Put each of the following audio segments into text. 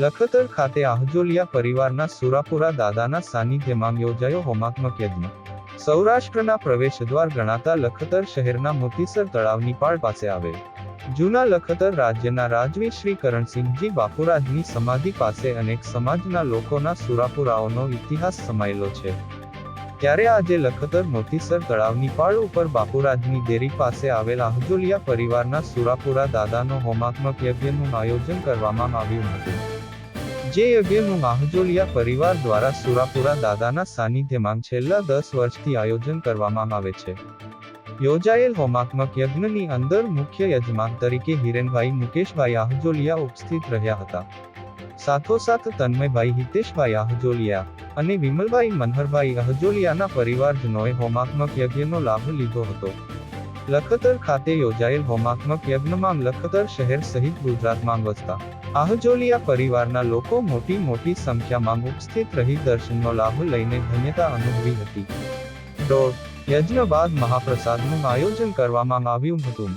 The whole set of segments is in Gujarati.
લખતર ખાતે આહજોલિયા પરિવારના સુરાપુરા દાદાના સાનિધ્યમાં યોજાયો હોમાત્મક યજ્ઞ। સૌરાષ્ટ્રના પ્રવેશદ્વાર ગણાતા લખતર શહેરના મોતીસર તળાવની પાળ પાસે આવેલ જૂના લખતર રાજ્યના રાજવી શ્રી કરણસિંહજી બાપુરાજની સમાધિ પાસે અનેક સમાજના લોકોના સુરાપુરાઓનો ઇતિહાસ સમાયેલો છે। ત્યારે આજે લખતર મોતીસર તળાવની પાળ ઉપર બાપુરાજની દેરી પાસે આવેલ આહજોલિયા પરિવારના સુરાપુરા દાદાનો હોમાત્મક યજ્ઞનું આયોજન કરવામાં આવ્યું હતું। જે યજ્ઞનું આહજોલિયા પરિવાર દ્વારા સુરાપુરા દાદાના સાનિધ્યમાં છેલ્લા 10 વર્ષથી આયોજન કરવામાં આવે છે। યોજાયેલ હોમાત્મક યજ્ઞની અંદર મુખ્ય યજમાન તરીકે હિરેનભાઈ મુકેશભાઈ આહજોલિયા ઉપસ્થિત રહ્યા હતા। સાથોસાથ તન્મયભાઈ હિતેશભાઈ આહજોલિયા અને વિમલભાઈ મનહરભાઈ આહજોલિયાના પરિવારજનોએ હોમાત્મક યજ્ઞનો લાભ લીધો હતો। લખતર ખાતે યોજાયેલ હોમાત્મક યજ્ઞમાં લખતર શહેર સહિત ગુજરાતમાં વસતા આહજોલિયા પરિવારના લોકો મોટી સંખ્યામાં ઉપસ્થિત રહી દર્શનનો લાભ લઈને ધન્યતા અનુભવી હતી। યજ્ઞ બાદ મહાપ્રસાદનું આયોજન કરવામાં આવ્યું હતું।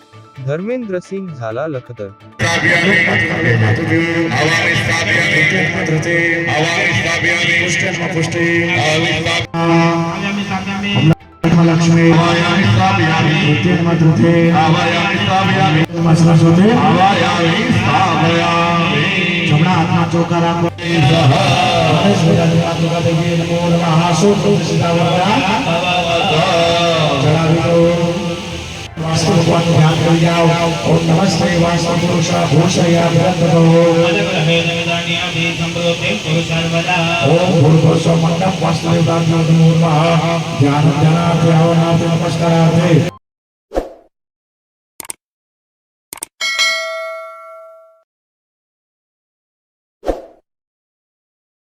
ધર્મેન્દ્રસિંહ ઝાલા, લખતર। જમણા હાથમાં ચોખા રાખો। ध्यान कर जाओ। ओम नमस्ते वास्तु पुरुषा भूषया भ्रतो। ओम भूर्भुवस्व मंडप वास्तु देवता नमः। ध्यान ध्यानार्थे हवनार्थे नमस्कारार्थे।